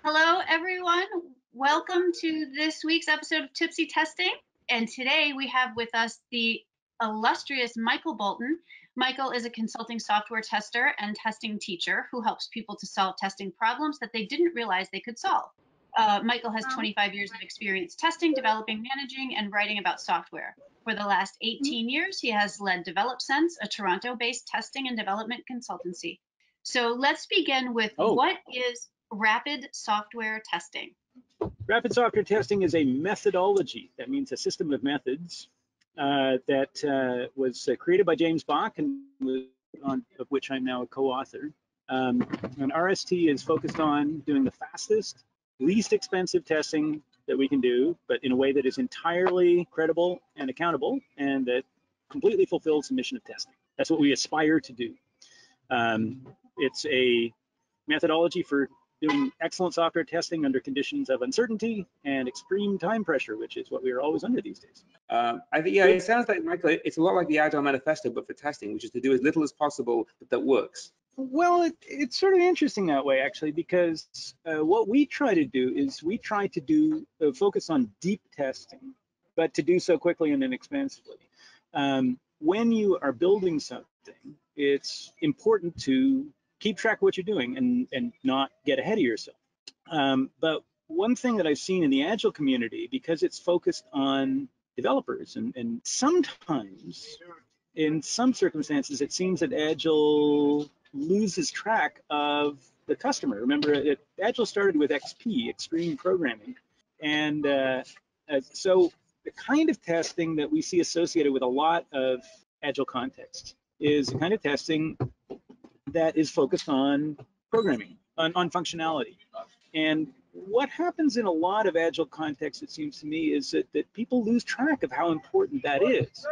Hello, everyone. Welcome to this week's episode of Tipsy Testing. And today we have with us the illustrious Michael Bolton. Michael is a consulting software tester and testing teacher who helps people to solve testing problems that they didn't realize they could solve. Michael has 25 years of experience testing, developing, managing, and writing about software. For the last 18 years, he has led DevelopSense, a Toronto-based testing and development consultancy. So let's begin with what is rapid software testing? Rapid software testing is a methodology. That means a system of methods that was created by James Bach and of which I'm now a co-author. And RST is focused on doing the fastest, least expensive testing that we can do, but in a way that is entirely credible and accountable, and that completely fulfills the mission of testing. That's what we aspire to do. It's a methodology for doing excellent software testing under conditions of uncertainty and extreme time pressure, which is what we are always under these days. I think, yeah, it sounds like, Michael, it's a lot like the Agile Manifesto, but for testing, which is to do as little as possible, but that works. Well, it's sort of interesting that way, actually, because what we try to do is we try to do focus on deep testing, but to do so quickly and inexpensively. When you are building something, it's important to keep track of what you're doing and not get ahead of yourself. But one thing that I've seen in the Agile community, because it's focused on developers, and sometimes in some circumstances, it seems that Agile loses track of the customer. Remember, Agile started with XP, extreme programming. And so the kind of testing that we see associated with a lot of Agile contexts is the kind of testing that is focused on programming, on functionality. And what happens in a lot of Agile contexts, it seems to me, is that people lose track of how important that is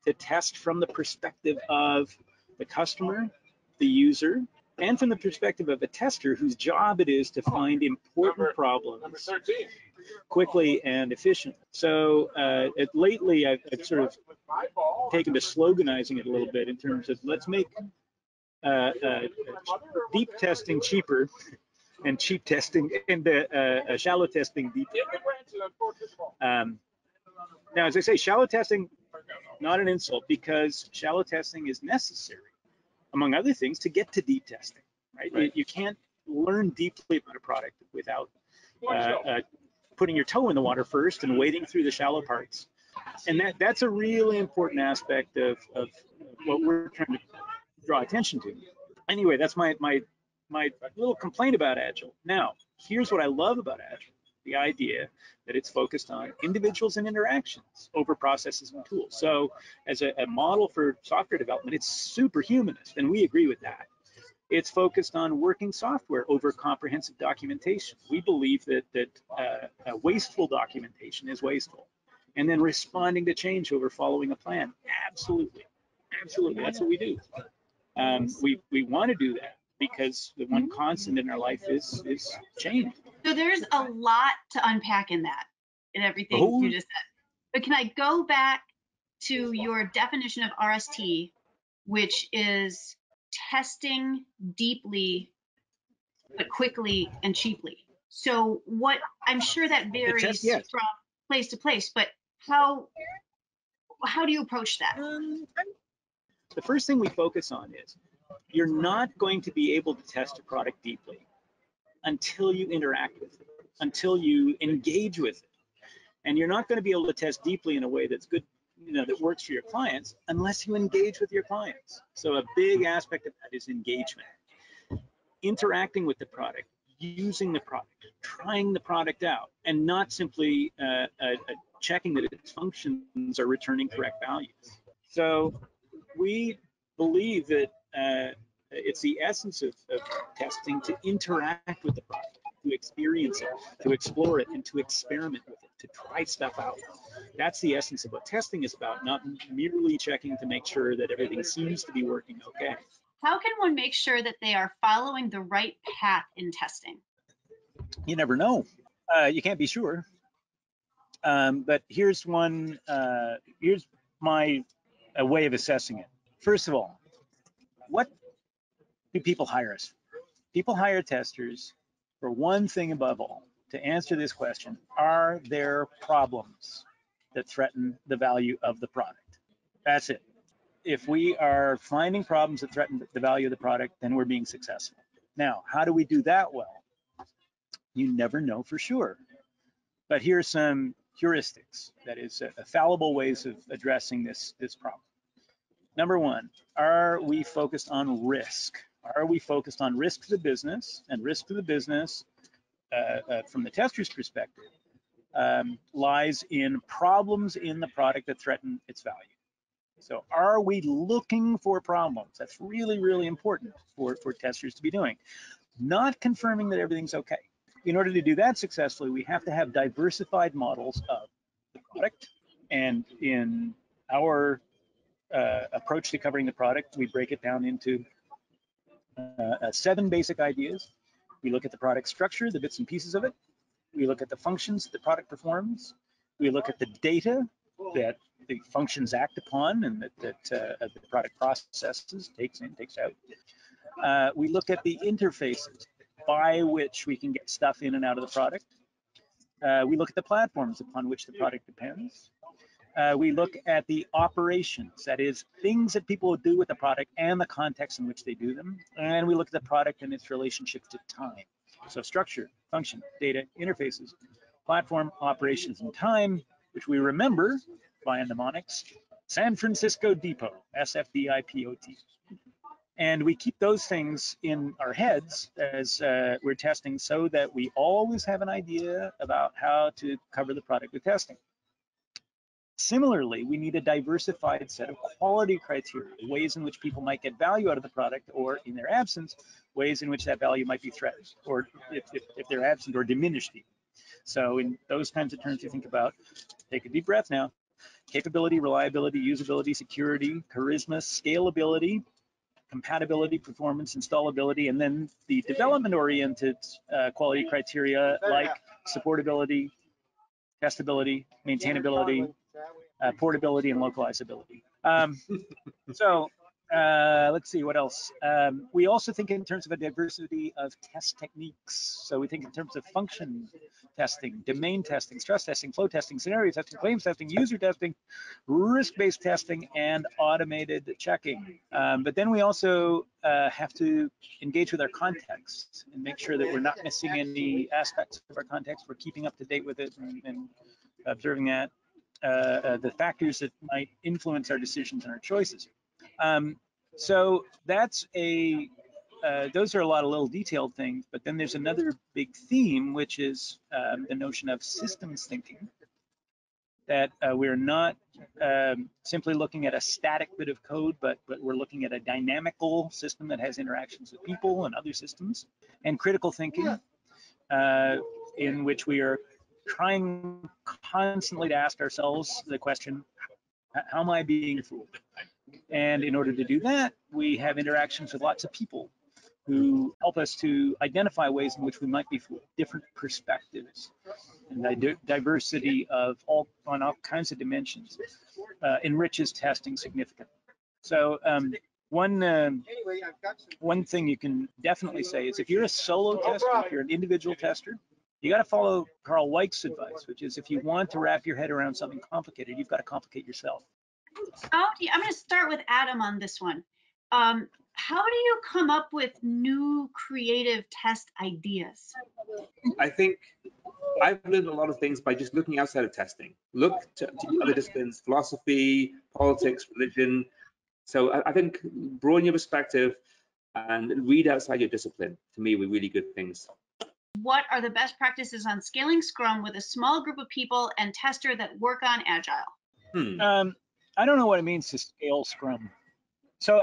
to test from the perspective of the customer, the user, and from the perspective of a tester whose job it is to find important problems quickly and efficiently. So lately, I've sort of taken to sloganizing it a little bit in terms of let's make deep testing cheaper and cheap testing and shallow testing deeper. Now, as I say, shallow testing, not an insult, because shallow testing is necessary, among other things, to get to deep testing, right? You can't learn deeply about a product without putting your toe in the water first and wading through the shallow parts. And that's a really important aspect of what we're trying to draw attention to. Anyway, that's my little complaint about Agile. Now, here's what I love about Agile: the idea that it's focused on individuals and interactions over processes and tools. So as a model for software development, it's super humanist, and we agree with that. It's focused on working software over comprehensive documentation. We believe that wasteful documentation is wasteful. And then responding to change over following a plan. Absolutely. Absolutely. That's what we do. We want to do that because the one constant in our life is change. So there's a lot to unpack in that, in everything you just said. But can I go back to your definition of RST, which is testing deeply, but quickly and cheaply? So what, I'm sure that varies from place to place, but how do you approach that? The first thing we focus on is you're not going to be able to test a product deeply until you interact with it, until you engage with it. And you're not going to be able to test deeply in a way that's good, that works for your clients, unless you engage with your clients. So a big aspect of that is engagement. Interacting with the product, using the product, trying the product out, and not simply checking that its functions are returning correct values. So we believe that it's the essence of testing to interact with the product, to experience it, to explore it, and to experiment with it, to try stuff out. That's the essence of what testing is about, not merely checking to make sure that everything seems to be working okay. How can one make sure that they are following the right path in testing? You never know. You can't be sure. But here's here's my way of assessing it. First of all, what do people hire us for? People hire testers for one thing above all, to answer this question: are there problems that threaten the value of the product? That's it. If we are finding problems that threaten the value of the product, then we're being successful. Now, how do we do that well? You never know for sure. But here's some heuristics, that is, fallible ways of addressing this problem. Number one, are we focused on risk? Are we focused on risk to the business? And risk to the business, from the tester's perspective, lies in problems in the product that threaten its value. So are we looking for problems? That's really, really important for testers to be doing. Not confirming that everything's okay. In order to do that successfully, we have to have diversified models of the product. And in our approach to covering the product, we break it down into 7 basic ideas. We look at the product structure, the bits and pieces of it. We look at the functions the product performs. We look at the data that the functions act upon and that the product processes, takes in, takes out. We look at the interfaces by which we can get stuff in and out of the product. We look at the platforms upon which the product depends. We look at the operations, that is, things that people do with the product and the context in which they do them. And we look at the product and its relationship to time. So structure, function, data, interfaces, platform, operations, and time, which we remember via mnemonics: San Francisco Depot, SFDIPOT. And we keep those things in our heads as we're testing, so that we always have an idea about how to cover the product with testing. Similarly, we need a diversified set of quality criteria, ways in which people might get value out of the product, or in their absence, ways in which that value might be threatened, or if they're absent, or diminished even. So in those kinds of terms, you think about, take a deep breath now: capability, reliability, usability, security, charisma, scalability, compatibility, performance, installability, and then the development-oriented quality criteria like supportability, testability, maintainability, portability, and localizability. Let's see, what else? We also think in terms of a diversity of test techniques. So we think in terms of function testing, domain testing, stress testing, flow testing, scenario testing, claims testing, user testing, risk-based testing, and automated checking. But then we also have to engage with our context and make sure that we're not missing any aspects of our context. We're keeping up to date with it and observing that, the factors that might influence our decisions and our choices. So that's those are a lot of little detailed things, but then there's another big theme, which is the notion of systems thinking, that we're not simply looking at a static bit of code, but we're looking at a dynamical system that has interactions with people and other systems, and critical thinking, in which we are trying constantly to ask ourselves the question, how am I being fooled? And in order to do that, we have interactions with lots of people who help us to identify ways in which we might be fooled, different perspectives, and diversity on all kinds of dimensions enriches testing significantly. So one thing you can definitely say is, if you're a solo tester, if you're an individual tester, you got to follow Carl Weick's advice, which is, if you want to wrap your head around something complicated, you've got to complicate yourself. I'm going to start with Adam on this one. How do you come up with new creative test ideas? I think I've learned a lot of things by just looking outside of testing. Look to other disciplines, philosophy, politics, religion. So I think broaden your perspective and read outside your discipline, to me, were really good things. What are the best practices on scaling Scrum with a small group of people and tester that work on Agile? I don't know what it means to scale Scrum. So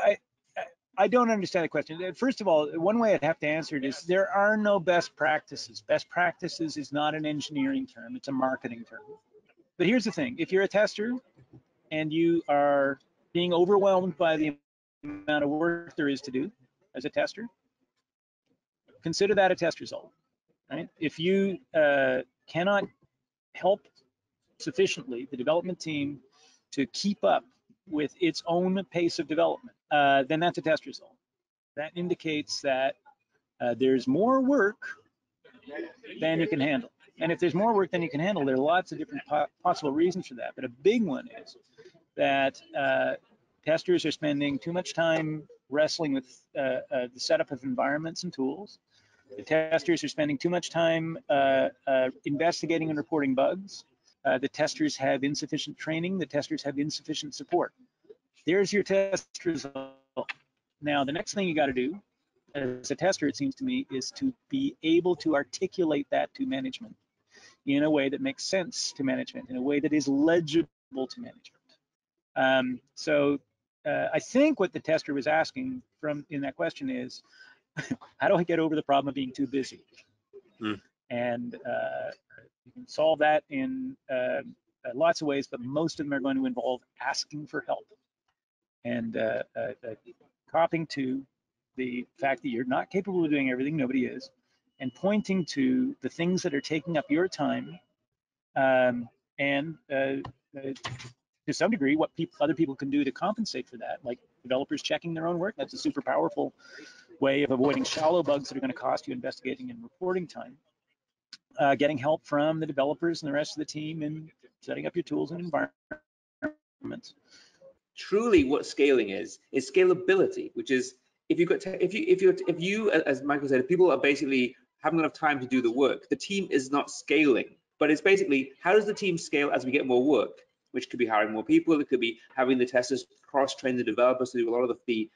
I don't understand the question. First of all, one way I'd have to answer it is, there are no best practices. Best practices is not an engineering term, it's a marketing term. But here's the thing: if you're a tester and you are being overwhelmed by the amount of work there is to do as a tester, consider that a test result, right? If you cannot help sufficiently the development team to keep up with its own pace of development, then that's a test result. That indicates that there's more work than you can handle. And if there's more work than you can handle, there are lots of different possible reasons for that. But a big one is that testers are spending too much time wrestling with the setup of environments and tools. The testers are spending too much time investigating and reporting bugs. The testers have insufficient training. The testers have insufficient support. There's your test result. Now, the next thing you got to do as a tester, it seems to me, is to be able to articulate that to management in a way that makes sense to management, in a way that is legible to management. I think what the tester was asking in that question is, how do I get over the problem of being too busy? And you can solve that in lots of ways, but most of them are going to involve asking for help and copping to the fact that you're not capable of doing everything, nobody is, and pointing to the things that are taking up your time, and to some degree what other people can do to compensate for that, like developers checking their own work. That's a super powerful way of avoiding shallow bugs that are going to cost you investigating and reporting time. Getting help from the developers and the rest of the team in setting up your tools and environments. Truly, what scaling is scalability, which is if you, as Michael said, if people are basically haven't enough time to do the work, the team is not scaling. But it's basically, how does the team scale as we get more work? Which could be hiring more people. It could be having the testers cross-train the developers to do a lot of the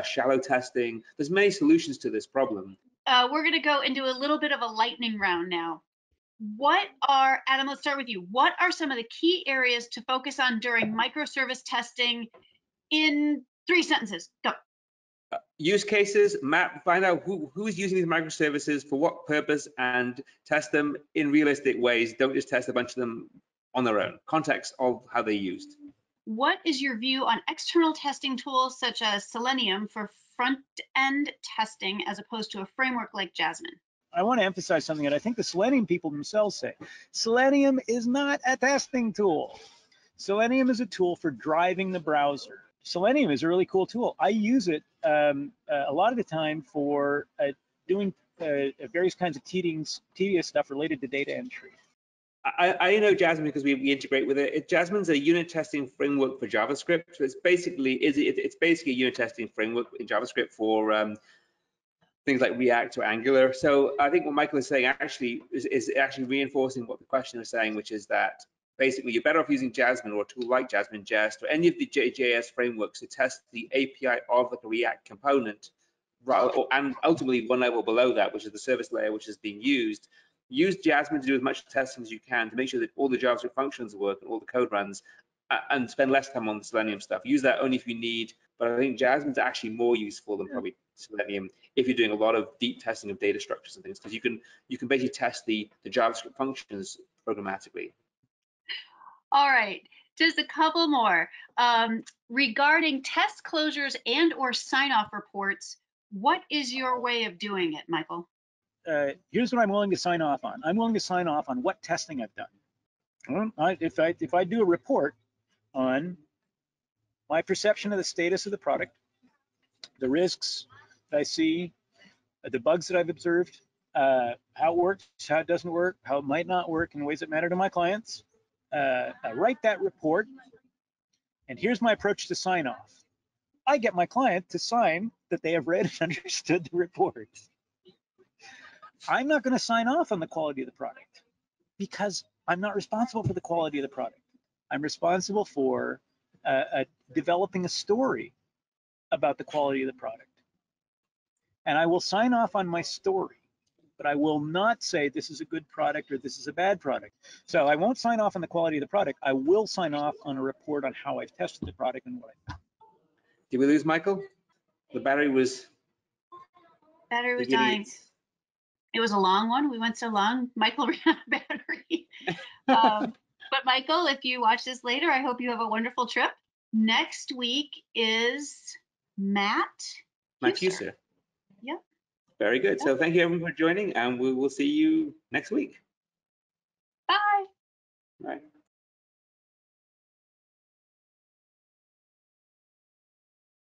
shallow testing. There's many solutions to this problem. We're going to go into a little bit of a lightning round now. Adam, let's start with you. What are some of the key areas to focus on during microservice testing in 3 sentences? Go. Use cases, find out who's using these microservices for what purpose, and test them in realistic ways. Don't just test a bunch of them on their own. Context of how they're used. What is your view on external testing tools such as Selenium for front-end testing as opposed to a framework like Jasmine? I want to emphasize something that I think the Selenium people themselves say. Selenium is not a testing tool. Selenium is a tool for driving the browser. Selenium is a really cool tool. I use it a lot of the time for doing various kinds of tedious stuff related to data entry. I know Jasmine because we integrate with it. Jasmine's a unit testing framework for JavaScript. So it's basically a unit testing framework in JavaScript for things like React or Angular. So I think what Michael is saying actually is actually reinforcing what the questioner is saying, which is that basically you're better off using Jasmine or a tool like Jasmine Jest or any of the JS frameworks to test the API of like a React component, and ultimately one level below that, which is the service layer which is being used. Use Jasmine to do as much testing as you can to make sure that all the JavaScript functions work and all the code runs, and spend less time on the Selenium stuff. Use that only if you need, but I think Jasmine's actually more useful than probably Selenium if you're doing a lot of deep testing of data structures and things, because you can basically test the JavaScript functions programmatically. All right, just a couple more. Regarding test closures and or sign-off reports, what is your way of doing it, Michael? Here's what I'm willing to sign off on. I'm willing to sign off on what testing I've done. If I do a report on my perception of the status of the product, the risks that I see, the bugs that I've observed, how it works, how it doesn't work, how it might not work in ways that matter to my clients, I write that report, and here's my approach to sign off. I get my client to sign that they have read and understood the report. I'm not going to sign off on the quality of the product because I'm not responsible for the quality of the product. I'm responsible for developing a story about the quality of the product. And I will sign off on my story, but I will not say this is a good product or this is a bad product. So I won't sign off on the quality of the product. I will sign off on a report on how I've tested the product and what I found. Did we lose Michael? The battery was dying. It was a long one. We went so long. Michael ran out of battery. But Michael, if you watch this later, I hope you have a wonderful trip. Next week is Matt Huser. Yep. Very good. So thank you everyone for joining, and we will see you next week. Bye. Bye.